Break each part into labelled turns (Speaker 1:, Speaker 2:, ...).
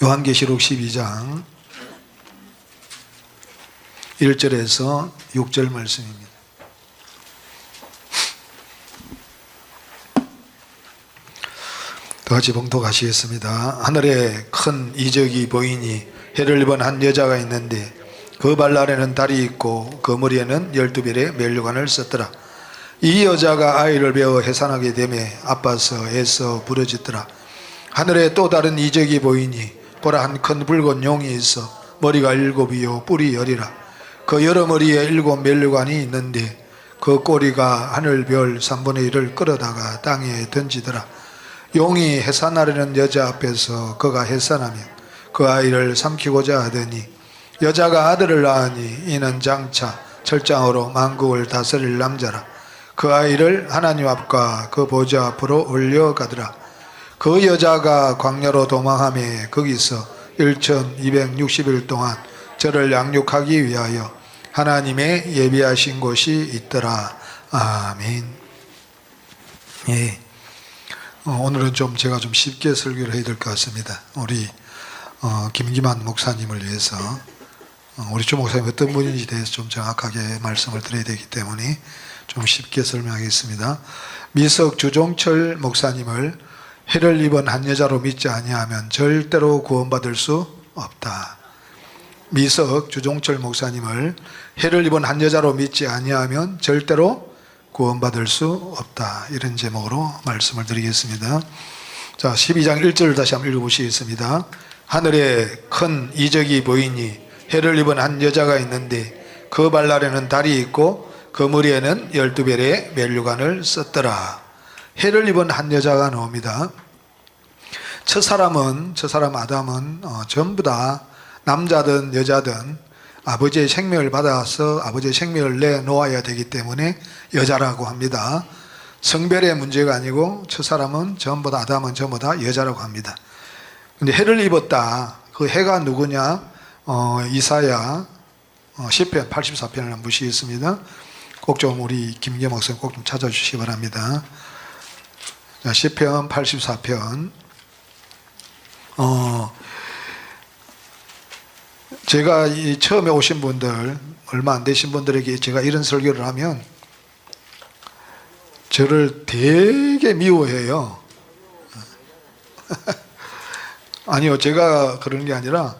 Speaker 1: 요한계시록 12장 1절에서 6절 말씀입니다. 다 같이 봉독하시겠습니다. 하늘에 큰 이적이 보이니 해를 입은 한 여자가 있는데 그 발 아래는 달이 있고 그 머리에는 12별의 면류관을 썼더라. 이 여자가 아이를 베어 해산하게 되매 아파서 애써 부르짖더라. 하늘에 또 다른 이적이 보이니 보라, 한 큰 붉은 용이 있어 머리가 7이요 뿔이 10이라. 그 여러 머리에 7 면류관이 있는데 그 꼬리가 하늘별 3분의 1을 끌어다가 땅에 던지더라. 용이 해산하려는 여자 앞에서 그가 해산하며 그 아이를 삼키고자 하더니 여자가 아들을 낳으니 이는 장차 철장으로 만국을 다스릴 남자라. 그 아이를 하나님 앞과 그 보좌 앞으로 올려가더라. 그 여자가 광야로 도망하며 거기서 1260일 동안 저를 양육하기 위하여 하나님의 예비하신 곳이 있더라. 아멘. 예. 오늘은 제가 좀 쉽게 설교를 해야 될 것 같습니다. 우리 김기만 목사님을 위해서 우리 주 목사님 어떤 분인지 대해서 좀 정확하게 말씀을 드려야 되기 때문에 좀 쉽게 설명하겠습니다. 미석 주종철 목사님을 해를 입은 한 여자로 믿지 아니하면 절대로 구원받을 수 없다. 미석 주종철 목사님을 해를 입은 한 여자로 믿지 아니하면 절대로 구원받을 수 없다. 이런 제목으로 말씀을 드리겠습니다. 자, 12장 1절을 다시 한번 읽어보시겠습니다. 하늘에 큰 이적이 보이니 해를 입은 한 여자가 있는데 그 발 아래는 달이 있고 그 머리에는 12별의 면류관을 썼더라. 해를 입은 한 여자가 나옵니다. 첫사람 아담은 전부 다 남자든 여자든 아버지의 생명을 받아서 아버지의 생명을 내놓아야 되기 때문에 여자라고 합니다. 성별의 문제가 아니고 첫사람은 전부 다 아담은 전부 다 여자라고 합니다. 근데 해를 입었다. 그 해가 누구냐? 이사야 시편 84편을 한번 보시겠습니다. 꼭 좀 우리 김계 목사님 꼭 좀 찾아주시기 바랍니다. 자, 시편 84편. 제가 처음에 오신 분들, 얼마 안 되신 분들에게 제가 이런 설교를 하면 저를 되게 미워해요. 아니요, 제가 그런 게 아니라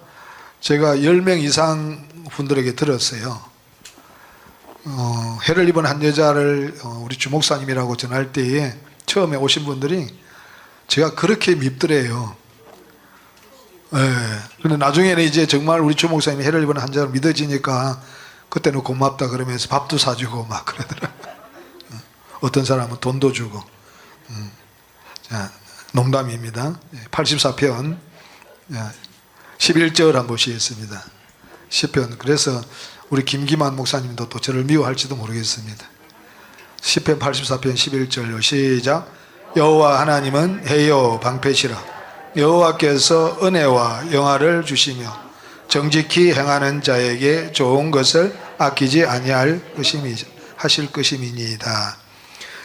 Speaker 1: 제가 10명 이상 분들에게 들었어요. 해를 입은 한 여자를 우리 주목사님이라고 전할 때에 처음에 오신 분들이 제가 그렇게 밉더래요. 그런데 나중에는 이제 정말 우리 주목사님이 해를 입은 한 여자를 믿어지니까 그때는 고맙다 그러면서 밥도 사주고 막 그러더라. 어떤 사람은 돈도 주고. 자, 농담입니다. 84편 11절 한번 보시겠습니다. 시편. 그래서 우리 김기만 목사님도 또 저를 미워할지도 모르겠습니다. 시편 84편 11절 시작. 여호와 하나님은 해요 방패시라. 여호와께서 은혜와 영화를 주시며 정직히 행하는 자에게 좋은 것을 아끼지 아니할 하실 것임이니이다.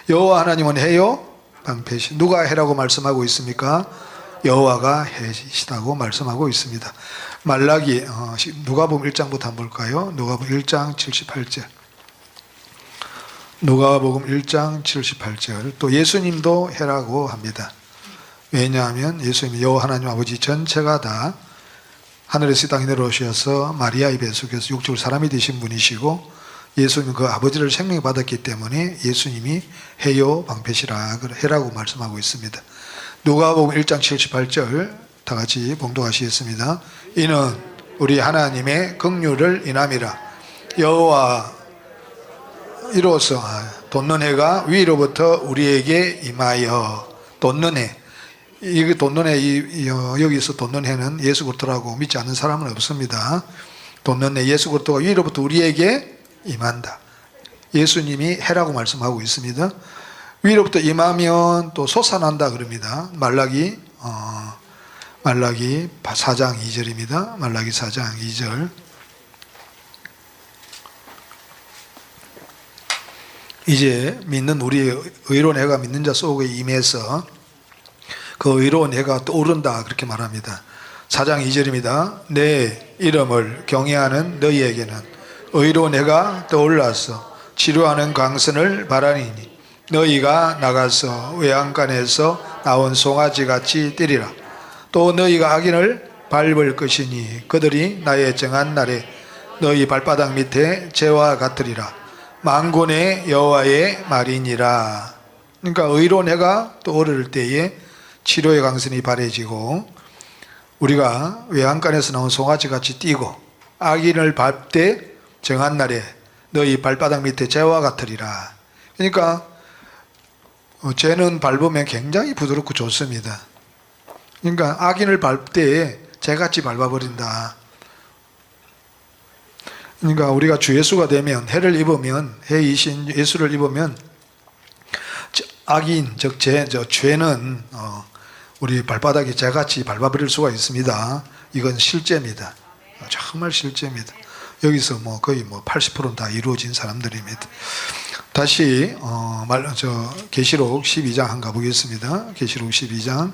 Speaker 1: 여호와 하나님은 해요 방패시. 누가 해라고 말씀하고 있습니까? 여호와가 해시다고 말씀하고 있습니다. 말라기 누가복음 1장부터 한번 볼까요? 누가복음 1장 78절. 누가복음 1장 78절. 또 예수님도 해라고 합니다. 왜냐하면 예수님 여호와 하나님 아버지 전체가 다 하늘에서 이 땅에 내려오셔서 마리아의 뱃속에서 육적으로 사람이 되신 분이시고 예수님 그 아버지를 생명에 받았기 때문에 예수님이 해요 방패시라 해라고 말씀하고 있습니다. 누가복음 1장 78절 다 같이 봉독하시겠습니다. 이는 우리 하나님의 긍휼을 인함이라. 여호와 이로써 돋는 해가 위로부터 우리에게 임하여. 돋는 해, 이게 돋는 해, 여기서 돋는 해는 예수 그리스도라고 믿지 않는 사람은 없습니다. 돋는 해, 예수 그리스도가 위로부터 우리에게 임한다. 예수님이 해라고 말씀하고 있습니다. 위로부터 임하면 또 솟아난다 그럽니다. 말라기 4장 2절입니다. 말라기 4장 2절. 이제 믿는 우리 의로운 해가 믿는 자 속에 임해서 그 의로운 해가 떠오른다 그렇게 말합니다. 4장 2절입니다. 내 이름을 경외하는 너희에게는 의로 내가 떠올라서 치료하는 강선을 바라니니 너희가 나가서 외양간에서 나온 송아지같이 뛰리라. 또 너희가 악인을 밟을 것이니 그들이 나의 정한 날에 너희 발바닥 밑에 재와 같으리라. 만군의 여호와의 말이니라. 그러니까 의로 내가 떠오를 때에 치료의 강선이 바래지고 우리가 외양간에서 나온 송아지같이 뛰고 악인을 밟되 정한 날에 너희 발바닥 밑에 재와 같으리라. 그러니까 죄는 밟으면 굉장히 부드럽고 좋습니다. 그러니까 악인을 밟을 때에 재같이 밟아버린다. 그러니까 우리가 주 예수가 되면, 해를 입으면, 해이신 예수를 입으면 악인, 즉 죄는 우리 발바닥에 재같이 밟아버릴 수가 있습니다. 이건 실제입니다. 정말 실제입니다. 여기서 거의 80%는 다 이루어진 사람들입니다. 다시 계시록 12장 한번 가보겠습니다. 계시록 12장.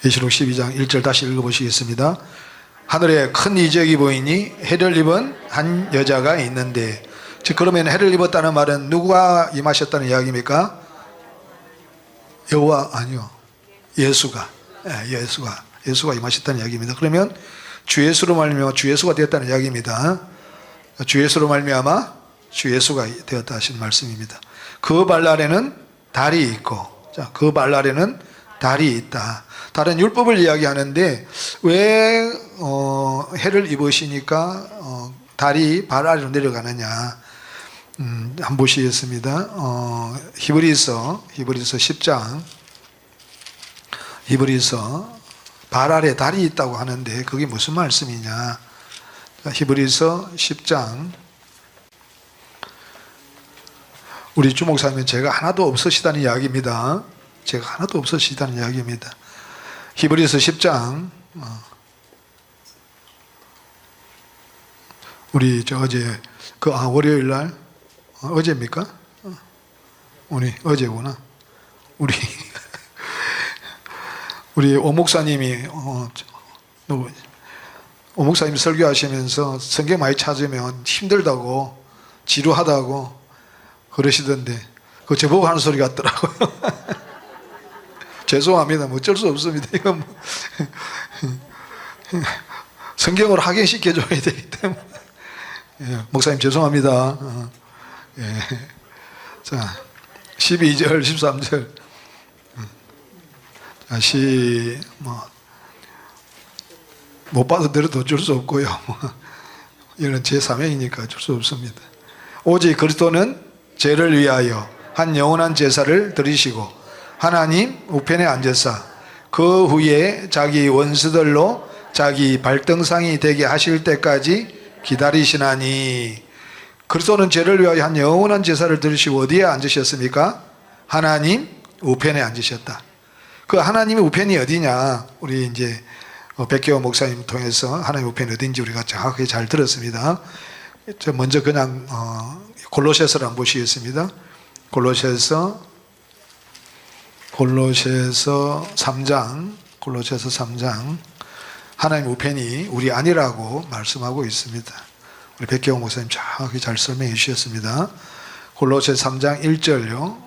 Speaker 1: 계시록 12장 1절 다시 읽어보시겠습니다. 하늘에 큰 이적이 보이니 해를 입은 한 여자가 있는데, 즉 그러면 해를 입었다는 말은 누가 임하셨다는 이야기입니까? 여호와 아니요, 예수가 임하셨다는 이야기입니다. 그러면 주 예수로 말미암아 주 예수가 되었다는 이야기입니다. 주 예수로 말미암아 주 예수가 되었다 하시는 말씀입니다. 그 발 아래는 달이 있고, 그 발 아래는 달이 있다. 다른 율법을 이야기하는데 왜 해를 입으시니까 달이 발 아래로 내려가느냐. 한번 보시겠습니다. 히브리서 10장. 히브리서 발 아래 달이 있다고 하는데 그게 무슨 말씀이냐. 히브리서 10장. 우리 주목사님은 제가 하나도 없으시다는 이야기입니다. 제가 하나도 없으시다는 이야기입니다. 히브리서 10장. 우리 어제 월요일 날 어제입니까? 우리 어제구나. 우리 오 목사님이 오 목사님이 설교하시면서 성경 많이 찾으면 힘들다고 지루하다고 그러시던데 그거 저보고 하는 소리 같더라고요. 죄송합니다. 어쩔 수 없습니다. 이건 성경으로 확인시켜줘야 되기 때문에. 목사님 죄송합니다. 자, 12절 13절. 다시 못 받아들여도 어쩔 수 없고요. 이건 제 사명이니까 어쩔 수 없습니다. 오직 그리스도는 죄를 위하여 한 영원한 제사를 드리시고 하나님 우편에 앉으사 그 후에 자기 원수들로 자기 발등상이 되게 하실 때까지 기다리시나니. 그리스도는 죄를 위하여 한 영원한 제사를 드리시고 어디에 앉으셨습니까? 하나님 우편에 앉으셨다. 그 하나님의 우편이 어디냐? 우리 이제 백개호 목사님 통해서 하나님 우편이 어딘지 우리가 정확하게 잘 들었습니다. 먼저 그냥 골로새서를 한번 보시겠습니다. 골로새서 3장. 하나님 우편이 우리 안이라고 말씀하고 있습니다. 우리 백개호 목사님 정확히 잘 설명해 주셨습니다. 골로새서 3장 1절요.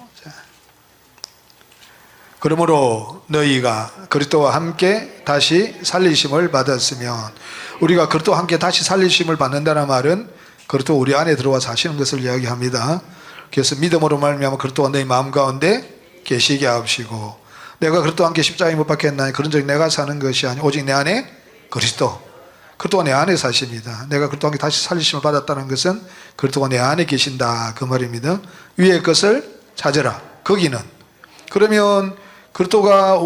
Speaker 1: 그러므로 너희가 그리스도와 함께 다시 살리심을 받았으면, 우리가 그리스도와 함께 다시 살리심을 받는다는 말은 그리스도 우리 안에 들어와 사시는 것을 이야기합니다. 그래서 믿음으로 말미암아 그리스도가 너희 마음 가운데 계시게 하시고, 내가 그리스도와 함께 십자가에 못 박혔나니 그런즉 내가 사는 것이 아니 오직 내 안에 그리스도가 내 안에 사십니다. 내가 그리스도와 함께 다시 살리심을 받았다는 것은 그리스도가 내 안에 계신다 그 말입니다. 위의 것을 찾으라. 거기는, 그러면 그리스도가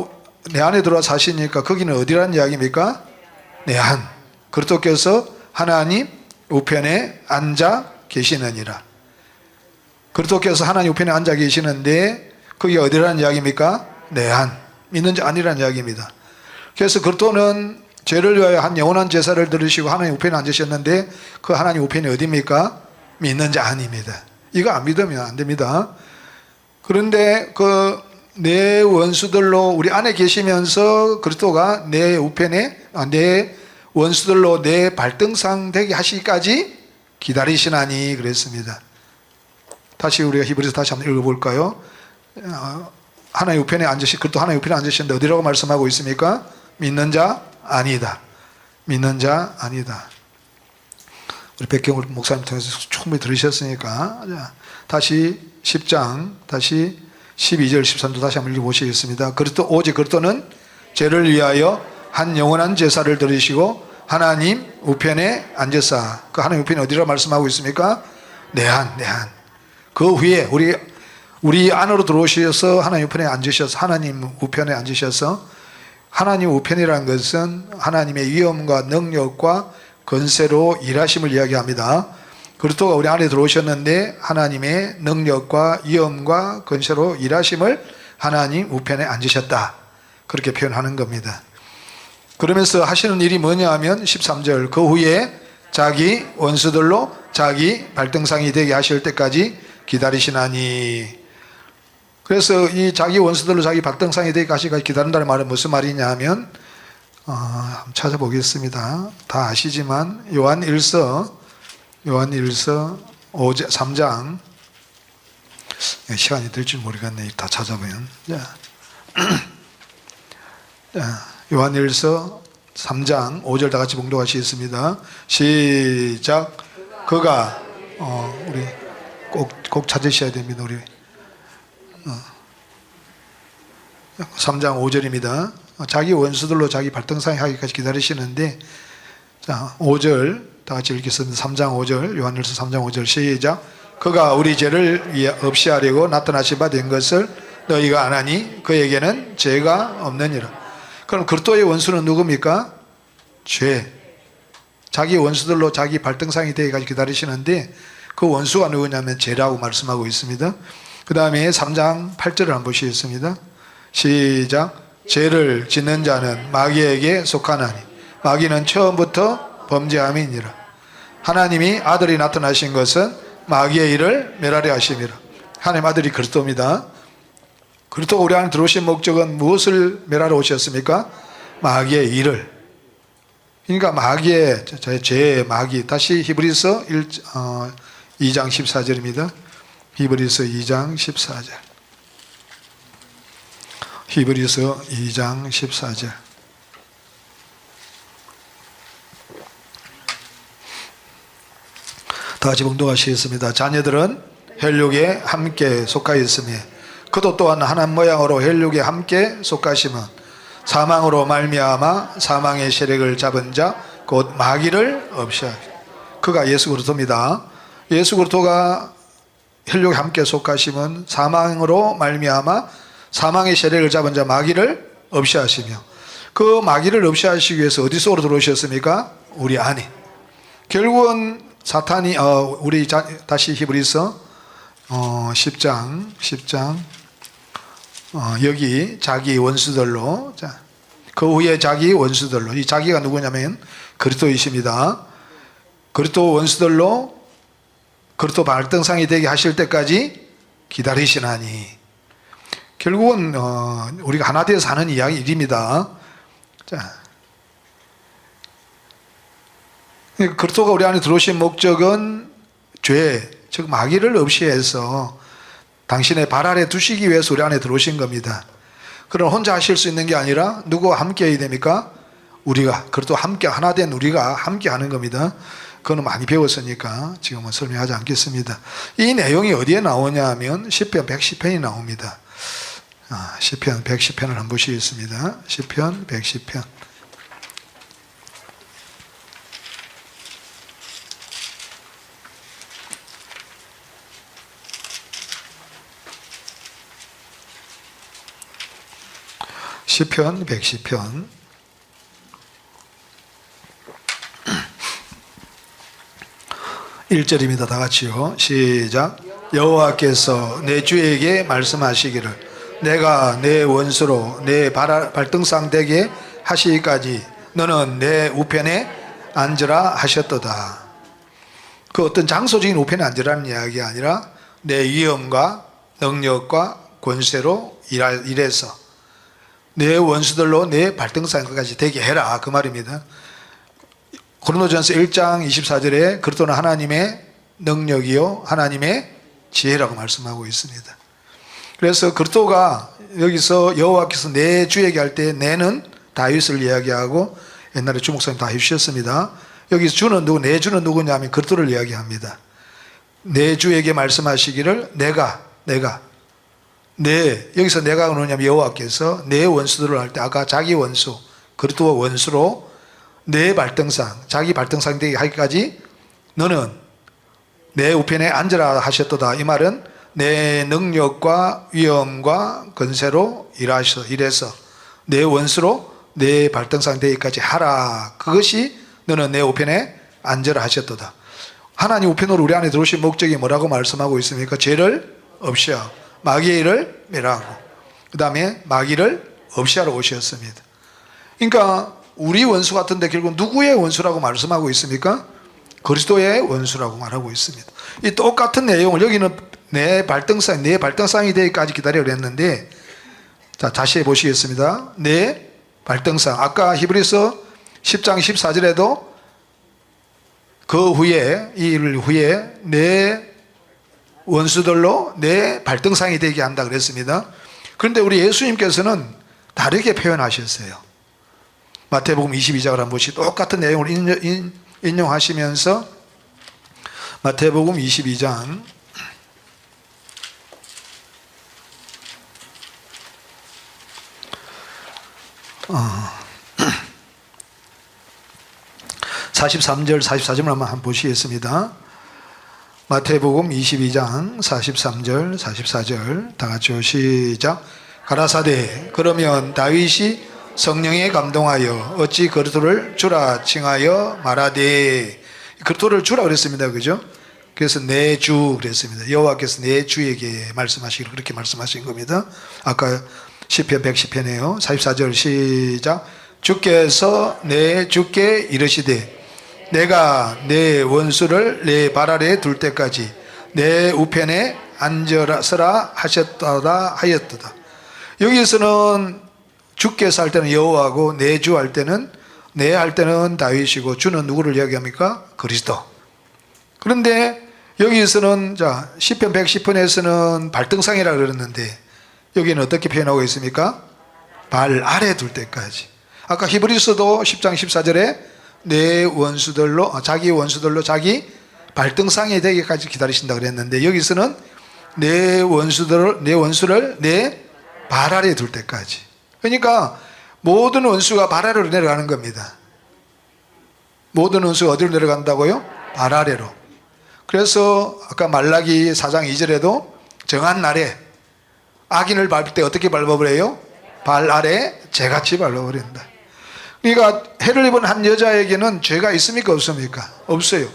Speaker 1: 내 안에 들어와 사시니까 거기는 어디라는 이야기입니까? 내 안. 그리스도께서 하나님 우편에 앉아 계시느니라. 그리스도께서 하나님 우편에 앉아 계시는데 그게 어디라는 이야기입니까? 내 안. 믿는지 아니라는 이야기입니다. 그래서 그리스도는 죄를 위하여 한 영원한 제사를 들으시고 하나님 우편에 앉으셨는데 그 하나님 우편이 어디입니까? 믿는지 아닙니다. 이거 안 믿으면 안 됩니다. 그런데 내 원수들로 우리 안에 계시면서 그리스도가 내 우편에 내 원수들로 내 발등상 되게 하시기까지 기다리시나니 그랬습니다. 다시 우리가 히브리서 다시 한번 읽어볼까요? 하나님 우편에 그리스도 하나님 우편에 앉으시는데 어디라고 말씀하고 있습니까? 믿는 자 아니다. 믿는 자 아니다. 우리 백경울 목사님 통해서 충분히 들으셨으니까 다시 10장 다시 12절 13절 다시 한번 읽어보시겠습니다. 그리스도 오직 그리스도는 죄를 위하여 한 영원한 제사를 드리시고 하나님 우편에 앉으사. 그 하나님 우편이 어디라고 말씀하고 있습니까? 내한. 그 후에 우리 안으로 들어오셔서 하나님 우편에 앉으셔서 하나님 우편에 앉으셔서 하나님 우편이라는 것은 하나님의 위엄과 능력과 권세로 일하심을 이야기합니다. 그리스도가 우리 안에 들어오셨는데 하나님의 능력과 위엄과 권세로 일하심을 하나님 우편에 앉으셨다. 그렇게 표현하는 겁니다. 그러면서 하시는 일이 뭐냐 하면 13절 그 후에 자기 원수들로 자기 발등상이 되게 하실 때까지 기다리시나니. 그래서 이 자기 원수들로 자기 발등상이 되게 하시기까지 기다린다는 말은 무슨 말이냐 하면 한번 찾아보겠습니다. 다 아시지만 요한일서 3장 시간이 될 줄 모르겠네. 다 찾아보면 요한일서 3장 5절 다 같이 봉독하시겠습니다. 시작. 그가 우리 꼭 찾으셔야 됩니다. 우리 3장 5절입니다. 자기 원수들로 자기 발등상에 하기까지 기다리시는데, 자 5절 다 같이 읽겠습니다. 3장 5절 요한일서 3장 5절 시작. 그가 우리 죄를 없이 하려고 나타나신 바 된 것을 너희가 아나니 그에게는 죄가 없느니라. 그럼 그리스도의 원수는 누굽니까? 죄. 자기 원수들로 자기 발등상이 되기까지 기다리시는데 그 원수가 누구냐면 죄라고 말씀하고 있습니다. 그 다음에 3장 8절을 한번 보시겠습니다. 시작. 죄를 짓는 자는 마귀에게 속하나니 마귀는 처음부터 범죄함이니라. 하나님이 아들이 나타나신 것은 마귀의 일을 멸하려 하심이라. 하나님 아들이 그리스도입니다. 그리스도가 우리 안에 들어오신 목적은 무엇을 멸하러 오셨습니까? 마귀의 일을. 그러니까 마귀의 죄의 마귀. 다시 히브리서 2장 14절입니다. 히브리서 2장 14절. 히브리서 2장 14절. 다 같이 봉독하시겠습니다. 자녀들은 혈육에 함께 속하 있으며 그도 또한 한 모양으로 혈육에 함께 속하심은 사망으로 말미암아 사망의 세력을 잡은 자 곧 마귀를 없이 하시. 그가 예수 그리스도입니다. 예수 그리스도가 혈육에 함께 속하심은 사망으로 말미암아 사망의 세력을 잡은 자 마귀를 없이 하시며 그 마귀를 없이 하시기 위해서 어디 속으로 들어오셨습니까? 우리 안에. 결국은 사탄이 우리 다시 히브리서 10장 여기 자기 원수들로 그 후에 자기 원수들로 이 자기가 누구냐면 그리스도이십니다. 그리스도 원수들로 그리스도 발등상이 되게 하실 때까지 기다리시나니. 결국은 우리가 하나 되어서 하는 일입니다. 자, 그리스도가 우리 안에 들어오신 목적은 죄, 즉 마귀를 없이 해서 당신의 발 아래 두시기 위해서 우리 안에 들어오신 겁니다. 그럼 혼자 하실 수 있는 게 아니라 누구와 함께 해야 됩니까? 우리가, 그리스도 함께 하나 된 우리가 함께 하는 겁니다. 그거는 많이 배웠으니까 지금은 설명하지 않겠습니다. 이 내용이 어디에 나오냐 하면 시편 110편이 나옵니다. 시편 110편을 한번 보시겠습니다. 시편 110편. 시편 110편 1절입니다. 다 같이요. 시작. 여호와께서 내 주에게 말씀하시기를 내가 내 원수로 내 발등상 되게 하시기까지 너는 내 우편에 앉으라 하셨도다. 그 어떤 장소적인 우편에 앉으라는 이야기가 아니라 내 위엄과 능력과 권세로 이래서 내 원수들로 내 발등상까지 되게 해라, 그 말입니다. 고린도전서 1장 24절에 그리스도는 하나님의 능력이요 하나님의 지혜라고 말씀하고 있습니다. 그래서 그리스도가 여기서 여호와께서 내 주에게 할 때 내는 다윗을 이야기하고, 옛날에 주목사님 다 해주셨습니다. 여기서 주는 누구, 내 주는 누구냐면 그리스도를 이야기합니다. 내 주에게 말씀하시기를 여기서 내가 뭐냐면 여호와께서 내 원수들을 할 때 아까 자기 원수, 그리스도의 원수로 내 발등상, 자기 발등상 되게 하기까지 너는 내 우편에 앉으라 하셨도다. 이 말은 내 능력과 위엄과 권세로 이래서 내 원수로 내 발등상 되기까지 하라. 그것이 너는 내 우편에 앉으라 하셨도다. 하나님 우편으로 우리 안에 들어오신 목적이 뭐라고 말씀하고 있습니까? 죄를 없이 하고 마귀의 일을 멸하고, 그 다음에 마귀를 없이 하러 오셨습니다. 그러니까 우리 원수 같은데 결국 누구의 원수라고 말씀하고 있습니까? 그리스도의 원수라고 말하고 있습니다. 이 똑같은 내용을 여기는 내 발등상이 되기까지 기다리려 했는데, 자, 다시 해보시겠습니다. 내 발등상, 아까 히브리서 10장 14절에도 그 후에, 이 일 후에 내 원수들로 내 발등상이 되게 한다 그랬습니다. 그런데 우리 예수님께서는 다르게 표현하셨어요. 마태복음 22장을 한번 보시고 똑같은 내용을 인용하시면서 마태복음 22장 43절 44절을 한번 보시겠습니다. 마태복음 22장 43절 44절 다 같이 시작. 가라사대 그러면 다윗이 성령에 감동하여 어찌 그리스도를 주라 칭하여 말하되, 그리스도를 주라 그랬습니다. 그죠? 그래서 내 주 그랬습니다. 여호와께서 내 주에게 말씀하시기를 그렇게 말씀하신 겁니다. 아까 시편 110편이에요. 44절 시작. 주께서 내 주께 이르시되 내가 내 원수를 내 발 아래에 둘 때까지 내 우편에 앉으라 하셨다 하였도다. 여기서는 주께서 할 때는 여호와고 내 주 할 때는 할 때는 다윗이고 주는 누구를 이야기합니까? 그리스도. 그런데 여기서는 자 시편 110편에서는 발등상이라고 그랬는데 여기는 어떻게 표현하고 있습니까? 발 아래 둘 때까지. 아까 히브리서도 10장 14절에 내 원수들로 자기 원수들로 자기 발등상에 되기까지 기다리신다 그랬는데 여기서는 내 원수를 내 발 아래에 둘 때까지. 그러니까 모든 원수가 발 아래로 내려가는 겁니다. 모든 원수가 어디로 내려간다고요? 발 아래로. 그래서 아까 말라기 4장 2절에도 정한 날에 악인을 밟을 때 어떻게 밟아버려요? 발 아래 재같이 밟아버린다. 그러니까 해를 입은 한 여자에게는 죄가 있습니까? 없습니까? 없어요.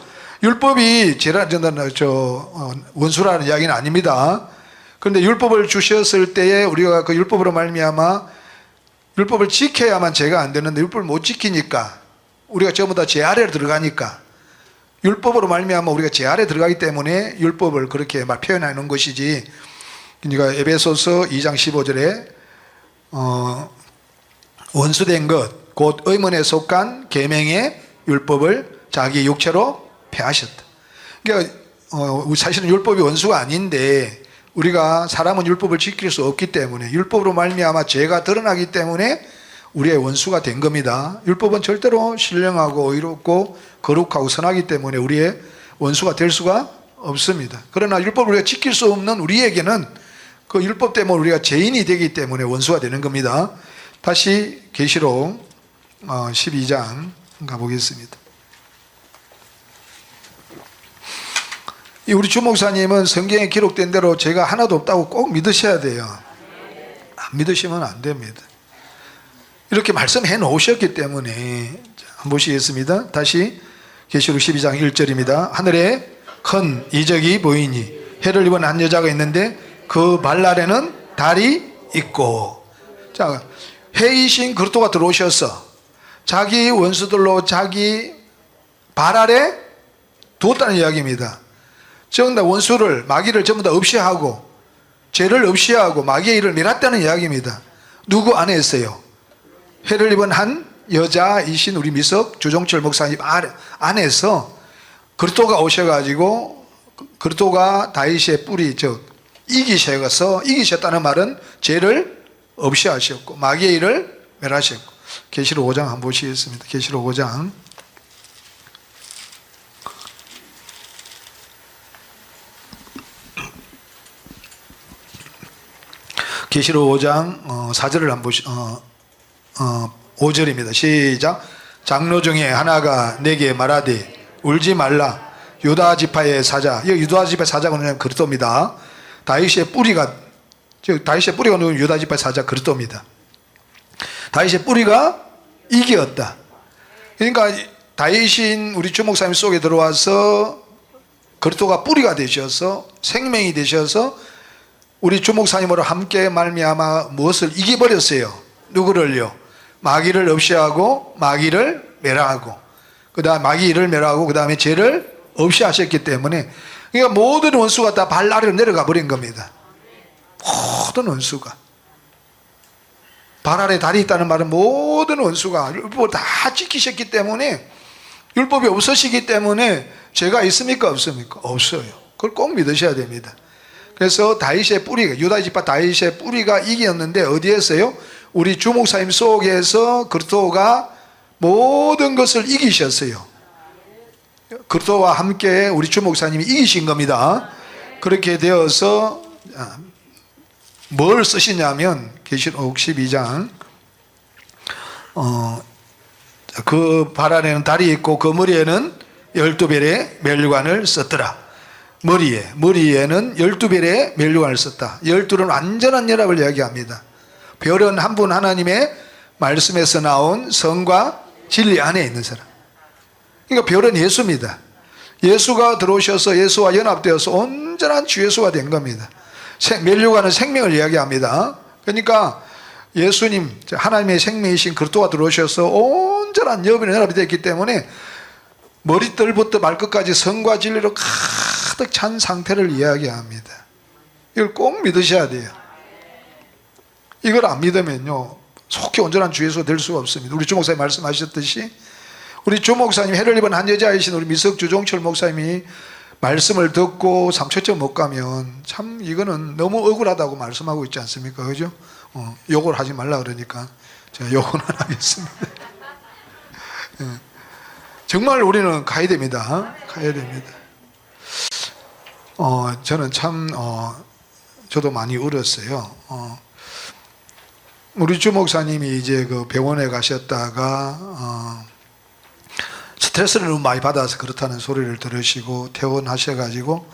Speaker 1: 율법이 원수라는 이야기는 아닙니다. 그런데 율법을 주셨을 때에 우리가 그 율법으로 말미암아 율법을 지켜야만 죄가 안 되는데 율법을 못 지키니까 우리가 전부 다 죄 아래로 들어가니까 율법으로 말미암아 우리가 죄 아래 들어가기 때문에 율법을 그렇게 표현하는 것이지. 그러니까 에베소서 2장 15절에 원수된 것 곧 의문에 속한 계명의 율법을 자기 육체로 폐하셨다. 그러니까 사실은 율법이 원수가 아닌데 우리가 사람은 율법을 지킬 수 없기 때문에 율법으로 말미암아 죄가 드러나기 때문에 우리의 원수가 된 겁니다. 율법은 절대로 신령하고 의롭고 거룩하고 선하기 때문에 우리의 원수가 될 수가 없습니다. 그러나 율법을 우리가 지킬 수 없는 우리에게는 그 율법 때문에 우리가 죄인이 되기 때문에 원수가 되는 겁니다. 다시 계시록 12장 가보겠습니다. 우리 주 목사님은 성경에 기록된 대로 죄가 하나도 없다고 꼭 믿으셔야 돼요. 안 믿으시면 안 됩니다. 이렇게 말씀해 놓으셨기 때문에. 한번 보시겠습니다. 다시 계시록 12장 1절입니다. 하늘에 큰 이적이 보이니 해를 입은 한 여자가 있는데 그 발 아래는 달이 있고. 자, 해이신 그리스도가 들어오셔서 자기 원수들로 자기 발 아래 두었다는 이야기입니다. 전부 다 원수를 마귀를 전부 다 없이 하고 죄를 없이 하고 마귀의 일을 멸했다는 이야기입니다. 누구 안에서요? 해를 입은 한 여자이신 우리 미석 주종철 목사님 안에서 그리스도가 오셔가지고 그리스도가 다윗의 뿌리 즉 이기셨다는 말은 죄를 없이 하셨고 마귀의 일을 멸하셨고. 계시록 5장 한번 보시겠습니다. 계시록 5장 계시록 5장 4절을 한번 5절입니다. 시작. 장로 중에 하나가 내게 말하되 울지 말라. 유다 지파의 사자. 유다 지파의 사자가 뭐냐면 그리스도입니다. 다윗의 뿌리가 누구냐면 유다 지파의 사자 그리스도입니다. 다윗의 뿌리가 이기었다. 그러니까 다윗인 우리 주 목사님 속에 들어와서 그리스도가 뿌리가 되셔서 생명이 되셔서 우리 주 목사님으로 함께 말미암아 무엇을 이기버렸어요? 누구를요? 마귀를 없이 하고 마귀를 멸하고 그다음 마귀를 멸하고 그 다음에 죄를 없이 하셨기 때문에 그러니까 모든 원수가 다 발 아래로 내려가 버린 겁니다. 모든 원수가 발 아래 달이 있다는 말은 모든 원수가 율법을 다 지키셨기 때문에 율법이 없으시기 때문에 죄가 있습니까 없습니까? 없어요. 그걸 꼭 믿으셔야 됩니다. 그래서 다윗의 뿌리가 유다 지파 다윗의 뿌리가 이겼는데 어디에서요? 우리 주 목사님 속에서 그리스도가 모든 것을 이기셨어요. 그리스도와 함께 우리 주 목사님이 이기신 겁니다. 그렇게 되어서 뭘 쓰시냐면 계시록 12장 그 발 안에는 달이 있고 그 머리에는 12별의 멸관을 썼더라. 머리에는 12별의 멸관을 썼다. 12는 완전한 연합을 이야기합니다. 별은 한 분 하나님의 말씀에서 나온 성과 진리 안에 있는 사람. 그러니까 별은 예수입니다. 예수가 들어오셔서 예수와 연합되어서 온전한 주 예수가 된 겁니다. 멸류관은 생명을 이야기합니다. 그러니까 예수님 하나님의 생명이신 그리스도가 들어오셔서 온전한 연합이 됐기 때문에 머리털부터 발끝까지 성과 진리로 가득 찬 상태를 이야기합니다. 이걸 꼭 믿으셔야 돼요. 이걸 안 믿으면요 속히 온전한 주 예수가 될 수가 없습니다. 우리 주 목사님 말씀하셨듯이 우리 주 목사님 해를 입은 한 여자이신 우리 미석 주종철 목사님이 말씀을 듣고 3초쯤 못 가면 참 이거는 너무 억울하다고 말씀하고 있지 않습니까? 그죠? 욕을 하지 말라 그러니까 제가 욕은 안 하겠습니다. 정말 우리는 가야 됩니다. 가야 됩니다. 저는 참 저도 많이 울었어요. 우리 주 목사님이 이제 그 병원에 가셨다가 스트레스를 너무 많이 받아서 그렇다는 소리를 들으시고 퇴원하셔가지고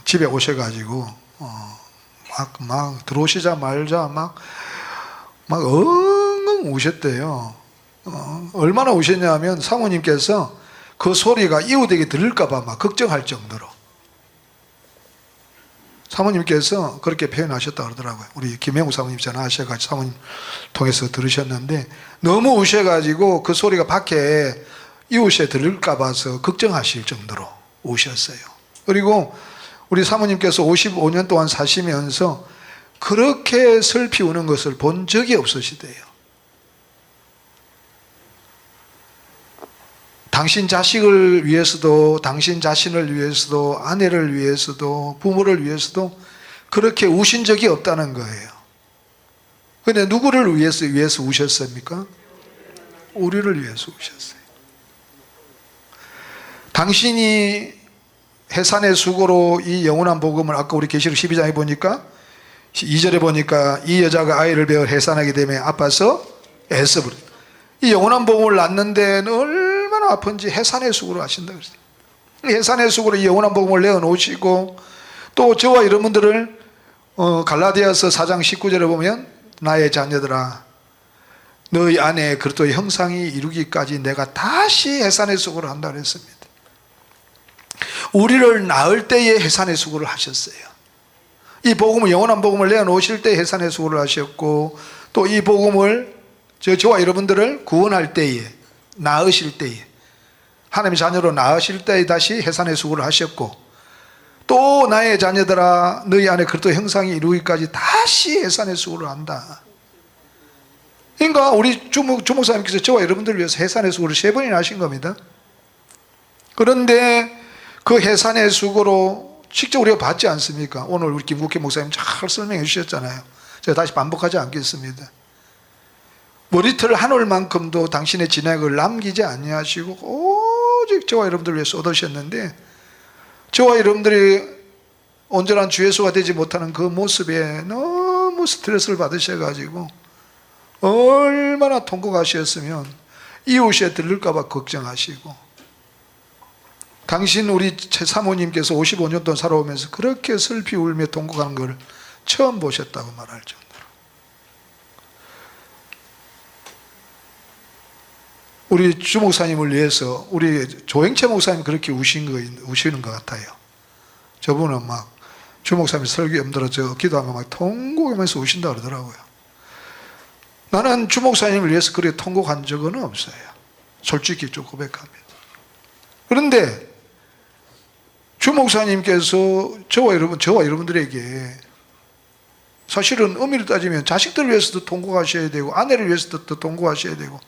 Speaker 1: 집에 오셔가지고 막 들어오시자마자 막 엉엉 우셨대요. 얼마나 우셨냐면 사모님께서 그 소리가 이웃에게 들릴까봐 막 걱정할 정도로 사모님께서 그렇게 표현하셨다고 그러더라고요. 우리 김영우 사모님 전화하셔가지고 사모님 통해서 들으셨는데 너무 우셔가지고 그 소리가 밖에 이웃에 들릴까 봐서 걱정하실 정도로 우셨어요. 그리고 우리 사모님께서 55년 동안 사시면서 그렇게 슬피 우는 것을 본 적이 없으시대요. 당신 자식을 위해서도 당신 자신을 위해서도 아내를 위해서도 부모를 위해서도 그렇게 우신 적이 없다는 거예요. 그런데 누구를 위해서 우셨습니까? 우리를 위해서 우셨어요. 당신이 해산의 수고로 이 영원한 복음을 아까 우리 계시록 12장에 보니까 2절에 보니까 이 여자가 아이를 배워 해산하게 되면 아파서 애써버렸다. 이 영원한 복음을 낳는 얼마나 아픈지 해산의 수고로 하신다 그랬어요. 해산의 수고로 이 영원한 복음을 내어놓으시고 또 저와 여러분들을 갈라디아서 4장 19절에 보면 나의 자녀들아 너희 안에 그리스도의 형상이 이루기까지 내가 다시 해산의 수고를 한다 그랬습니다. 우리를 낳을 때에 해산의 수고를 하셨어요. 이 복음을 영원한 복음을 내어놓으실 때 해산의 수고를 하셨고 또 이 복음을 저와 여러분들을 구원할 때에 낳으실 때에 하나님의 자녀로 낳으실 때에 다시 해산의 수고를 하셨고 또 나의 자녀들아 너희 안에 그리스도 형상이 이루기까지 다시 해산의 수고를 한다. 그러니까 우리 주목사님께서 저와 여러분들을 위해서 해산의 수고를 3번이나 하신 겁니다. 그런데 그 해산의 수고로 직접 우리가 받지 않습니까? 오늘 우리 김국회 목사님 잘 설명해 주셨잖아요. 제가 다시 반복하지 않겠습니다. 머리털 한 올만큼도 당신의 진액을 남기지 아니하시고 오직 저와 여러분들을 위해서 쏟으셨는데, 저와 여러분들이 온전한 주 예수가 되지 못하는 그 모습에 너무 스트레스를 받으셔가지고 얼마나 통곡하셨으면 이웃에 들릴까봐 걱정하시고, 당신 우리 사모님께서 55년 동안 살아오면서 그렇게 슬피 울며 통곡하는 걸 처음 보셨다고 말할 정도로. 우리 주 목사님을 위해서 우리 조행채 목사님 그렇게 우시는 것 같아요. 저분은 막 주 목사님 설교 염들어 기도하면 막 통곡하면서 우신다 그러더라고요. 나는 주 목사님을 위해서 그렇게 통곡한 적은 없어요. 솔직히 좀 고백합니다. 그런데 주 목사님께서 저와 여러분들에게 사실은 의미를 따지면 자식들을 위해서도 통곡하셔야 되고 아내를 위해서도 또 통곡하셔야 되고,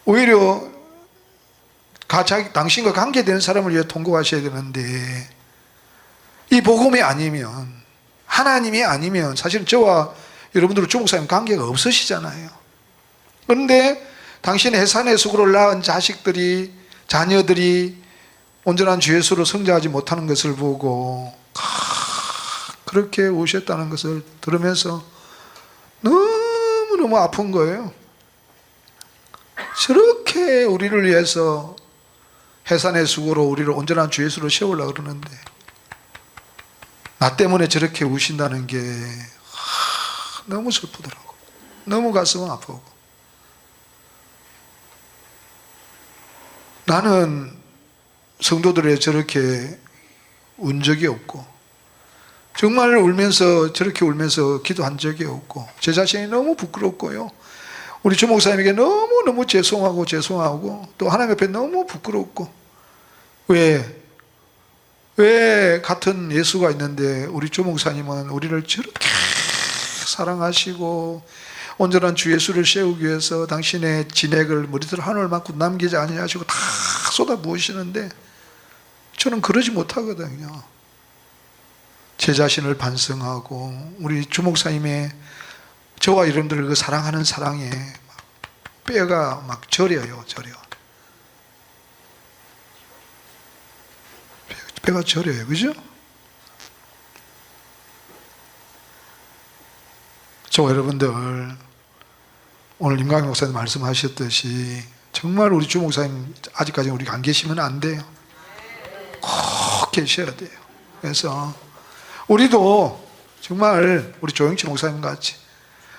Speaker 1: 오히려 당신과 관계되는 사람을 위해 통곡하셔야 되는데, 이 복음이 아니면, 하나님이 아니면 사실은 저와 여러분들은 주 목사님 관계가 없으시잖아요. 그런데 당신의 해산의 수고를 낳은 자녀들이 온전한 주 예수로 성장하지 못하는 것을 보고 그렇게 우셨다는 것을 들으면서 너무너무 아픈 거예요. 저렇게 우리를 위해서 해산의 수고로 우리를 온전한 주 예수로 세우려고 그러는데 나 때문에 저렇게 우신다는 게 너무 슬프더라고. 너무 가슴은 아프고. 나는 성도들의 저렇게 운 적이 없고, 정말 저렇게 울면서 기도한 적이 없고, 제 자신이 너무 부끄럽고요, 우리 주 목사님에게 너무너무 죄송하고 또 하나님 앞에 너무 부끄럽고, 왜 같은 예수가 있는데 우리 주 목사님은 우리를 저렇게 사랑하시고 온전한 주 예수를 세우기 위해서 당신의 진액을 머리털 한 올만큼 남기지 아니하시고 다 쏟아 부으시는데 저는 그러지 못하거든요. 제 자신을 반성하고 우리 주 목사님의 저와 여러분들을 그 사랑하는 사랑에 뼈가 막 저려요. 뼈가 저려요. 그죠? 저와 여러분들 오늘 임강희 목사님 말씀하셨듯이 정말 우리 주 목사님 아직까지 우리가 안 계시면 안 돼요. 꼭 계셔야 돼요. 그래서 우리도 정말 우리 조영치 목사님 같이,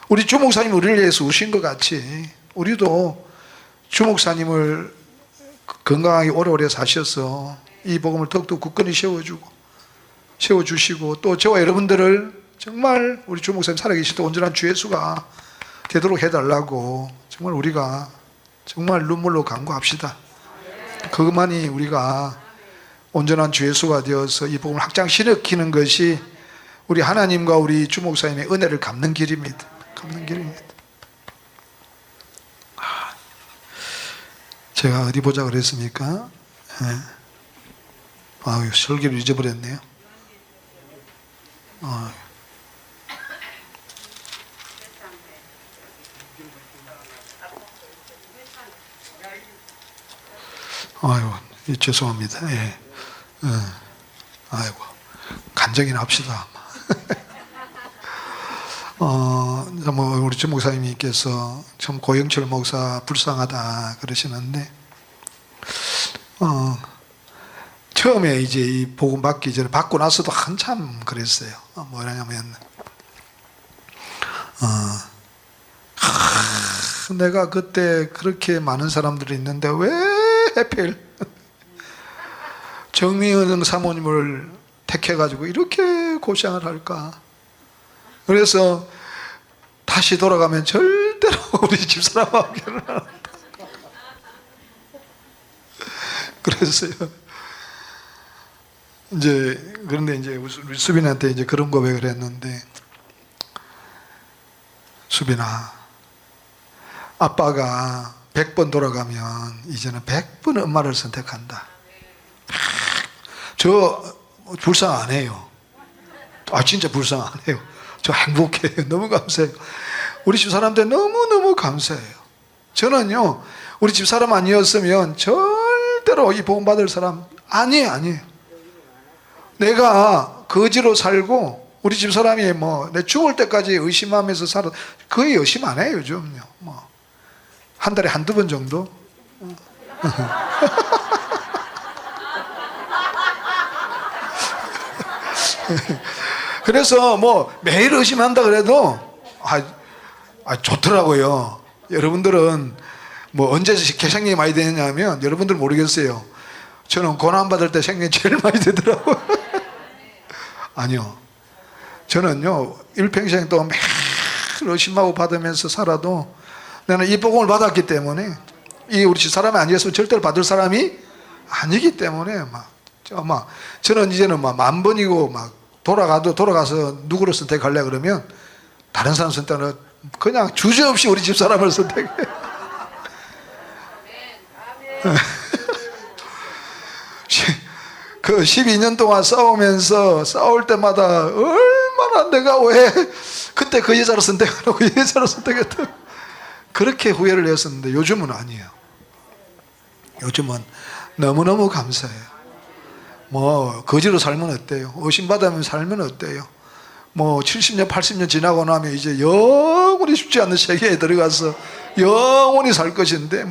Speaker 1: 우리 주 목사님 우리를 위해서 우신 것 같이 우리도 주 목사님을 건강하게 오래오래 사셔서 이 복음을 더욱더 굳건히 세워주시고 또 저와 여러분들을 정말 우리 주 목사님 살아계실 때 온전한 주 예수가 되도록 해달라고 정말 우리가 정말 눈물로 간구합시다. 그것만이 우리가 온전한 주 예수가 되어서 이 복음을 확장시키는 것이 우리 하나님과 우리 주 목사님의 은혜를 갚는 길입니다. 제가 어디 보자 그랬습니까? 아유, 설교를 잊어버렸네요. 아유, 죄송합니다. 예. 아이고, 간증이나 합시다. 우리 주 목사님께서 참 고영철 목사 불쌍하다 그러시는데, 처음에 이제 이 복음 받기 전에 받고 나서도 한참 그랬어요. 뭐냐면, 내가 그때 그렇게 많은 사람들이 있는데 왜 하필 정미은 사모님을 택해가지고 이렇게 고생을 할까? 그래서 다시 돌아가면 절대로 우리 집사람하고 결혼 안 한다. 그랬어요. 그런데 이제 우리 수빈한테 이제 그런 고백을 했는데, 수빈아, 아빠가 100번 돌아가면 이제는 100번 엄마를 선택한다. 저 불쌍 안 해요. 진짜 불쌍 안 해요. 저 행복해요. 너무 감사해요. 우리 집 사람들 너무너무 감사해요. 저는요, 우리 집 사람 아니었으면 절대로 이 복음 받을 사람 아니에요. 내가 거지로 살고 우리 집 사람이 내 죽을 때까지 의심하면서 살아. 거의 의심 안 해요. 요즘요. 한 달에 한두 번 정도. 그래서 매일 의심한다 그래도 좋더라고요. 여러분들은 언제 개생님이 많이 되냐면, 여러분들 모르겠어요. 저는 고난받을 때 생명이 제일 많이 되더라고요. 아니요. 저는요, 일평생 동안 매일 의심하고 받으면서 살아도 나는 이 복음을 받았기 때문에, 이 우리 집 사람이 아니었으면 절대로 받을 사람이 아니기 때문에 저는 이제는 10,000번이고 돌아가서 누구를 선택할래 그러면 다른 사람 선택은 그냥 주저없이 우리 집 사람을 선택해요. 그 12년 동안 싸울 때마다 얼마나 내가 왜 그때 그 여자를 선택하라고 이 여자를 선택했다, 그렇게 후회를 했었는데, 요즘은 아니에요. 요즘은 너무너무 감사해요. 거지로 살면 어때요? 의심받으면 살면 어때요? 70년 80년 지나고 나면 이제 영원히 죽지 않는 세계에 들어가서 영원히 살 것인데,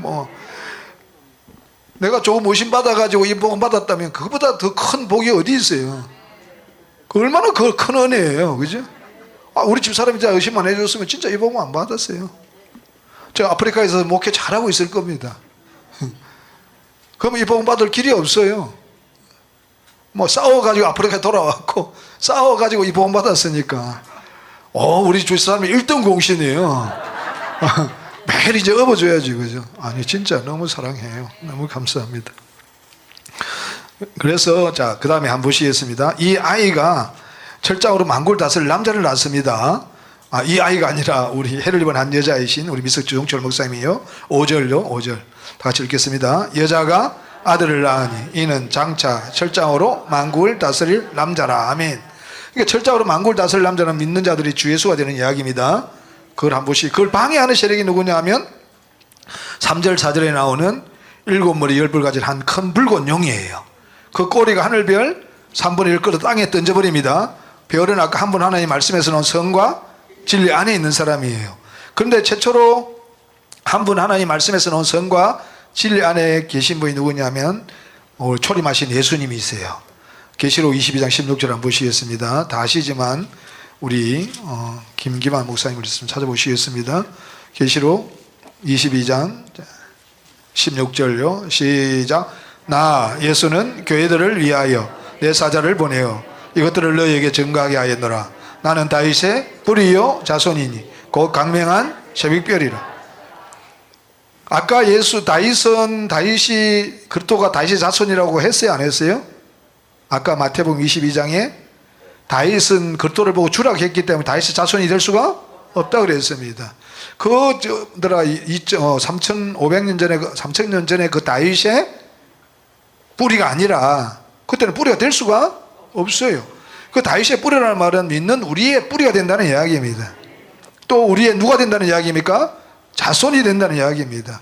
Speaker 1: 내가 조금 의심받아가지고 이 복음 받았다면 그거보다 더 큰 복이 어디 있어요? 그 얼마나 큰 은혜예요. 그죠? 우리 집 사람이 진짜 의심 안 해줬으면 진짜 이 복음 안 받았어요. 저 아프리카에서 목회 잘하고 있을 겁니다. 그러면 이 복음 받을 길이 없어요. 싸워가지고 아프리카에 돌아왔고, 싸워가지고 이 복음 받았으니까, 우리 주위 사람이 1등 공신이에요. 매일 이제 업어줘야지, 그죠? 아니, 진짜 너무 사랑해요. 너무 감사합니다. 그래서, 그 다음에 한번 보시겠습니다. 이 아이가 철장으로 만골다슬 남자를 낳습니다. 이 아이가 아니라 우리 해를 입은 한 여자이신 우리 미석주 종철 목사님이요. 5절요, 5절. 다 같이 읽겠습니다. 여자가 아들을 낳으니 이는 장차 철장으로 만국을 다스릴 남자라. 아멘. 그러니까 철장으로 만국을 다스릴 남자는 믿는 자들이 주 예수가 되는 이야기입니다. 그걸 한 번씩, 그걸 방해하는 세력이 누구냐 하면 3절 4절에 나오는 7머리 10뿔 가진 한 큰 붉은 용이에요. 그 꼬리가 하늘별 3분의 1 끌어 땅에 던져버립니다. 별은 아까 한 분 하나님 말씀에서 나온 성과 진리 안에 있는 사람이에요. 그런데 최초로 한 분 하나님 말씀에서 나온 성과 진리 안에 계신 분이 누구냐면 오늘 초림하신 예수님이세요. 계시록 22장 16절 한번 보시겠습니다. 다 아시지만 우리 김기만 목사님을 있으면 찾아보시겠습니다. 계시록 22장 16절요. 시작. 나 예수는 교회들을 위하여 내 사자를 보내어 이것들을 너희에게 증거하게 하였노라. 나는 다윗의 뿌리요 자손이니 곧 강명한 새벽별이라. 아까 다윗이 그리스도가 다윗의 자손이라고 했어요, 안 했어요? 아까 마태복음 22장에 다윗은 그리스도를 보고 주락했기 때문에 다윗의 자손이 될 수가 없다 그랬습니다. 3,500년 전에 3,000년 전에 그 다윗의 뿌리가 아니라 그때는 뿌리가 될 수가 없어요. 그 다윗의 뿌리라는 말은 믿는 우리의 뿌리가 된다는 이야기입니다. 또 우리의 누가 된다는 이야기입니까? 자손이 된다는 이야기입니다.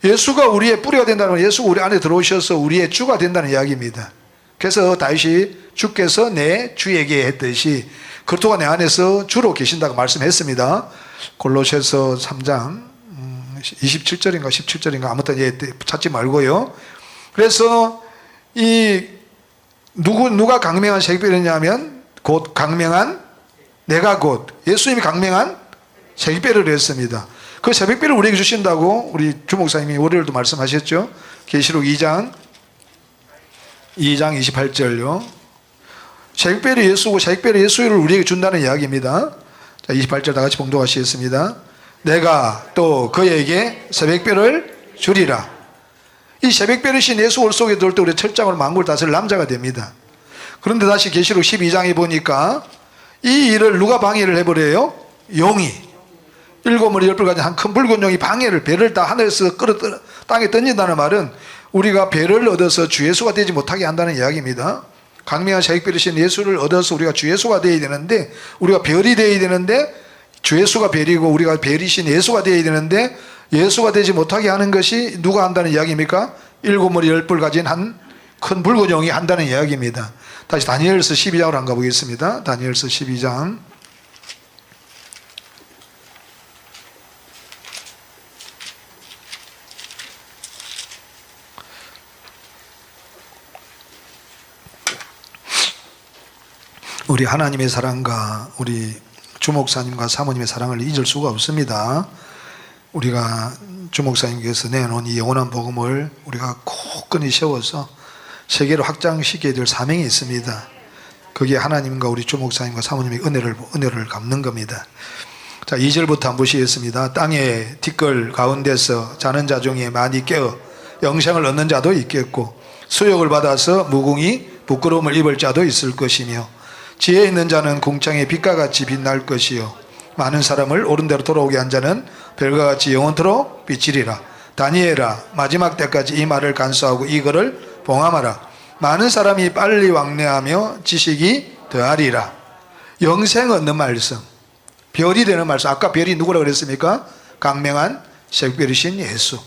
Speaker 1: 예수가 우리의 뿌리가 된다는 건 예수가 우리 안에 들어오셔서 우리의 주가 된다는 이야기입니다. 그래서 다윗이 주께서 내 주에게 했듯이 그리스도가 내 안에서 주로 계신다고 말씀했습니다. 골로새서 3장 27절인가 17절인가 아무튼 찾지 말고요. 그래서 누가 강명한 새벽별이냐면 곧 강명한 내가 곧 예수님이 강명한 새벽별을 했습니다. 그 새벽별을 우리에게 주신다고 우리 주목사님이 월요일도 말씀하셨죠. 계시록 2장 28절요. 새벽별이 예수고 새벽별이 예수를 우리에게 준다는 이야기입니다. 자, 28절 다 같이 봉독하시겠습니다. 내가 또 그에게 새벽별을 주리라. 이 새벽별이신 예수 올 속에 들어올 때 우리 철장으로 만국을 다스릴 남자가 됩니다. 그런데 다시 계시록 12장에 보니까 이 일을 누가 방해를 해버려요? 용이. 7머리 10뿔 가진 한 큰 붉은 용이 방해를, 배를 다 하늘에서 끌어 땅에 던진다는 말은 우리가 배를 얻어서 주 예수가 되지 못하게 한다는 이야기입니다. 강명한 샤익별이신 예수를 얻어서 우리가 주 예수가 되어야 되는데, 우리가 별이 되어야 되는데, 주 예수가 별이고 우리가 별이신 예수가 되어야 되는데 예수가 되지 못하게 하는 것이 누가 한다는 이야기입니까? 7머리 10뿔 가진 한 큰 붉은 용이 한다는 이야기입니다. 다시 다니엘서 12장으로 한번 가보겠습니다. 다니엘서 12장. 우리 하나님의 사랑과 우리 주목사님과 사모님의 사랑을 잊을 수가 없습니다. 우리가 주목사님께서 내놓은 이 영원한 복음을 우리가 굳건히 세워서 세계로 확장시켜야 될 사명이 있습니다. 그게 하나님과 우리 주목사님과 사모님의 은혜를 갚는 겁니다. 자, 2절부터 한번 보시겠습니다. 땅의 티끌 가운데서 자는 자 중에 많이 깨어 영생을 얻는 자도 있겠고, 수욕을 받아서 무궁히 부끄러움을 입을 자도 있을 것이며, 지혜 있는 자는 궁창의 빛과 같이 빛날 것이요, 많은 사람을 옳은 대로 돌아오게 한 자는 별과 같이 영원토록 비치리라. 다니엘아, 마지막 때까지 이 말을 간수하고 이거를 봉함하라. 많은 사람이 빨리 왕래하며 지식이 더하리라. 영생 얻는 말씀, 별이 되는 말씀. 아까 별이 누구라고 그랬습니까? 강명한 색별이신 예수.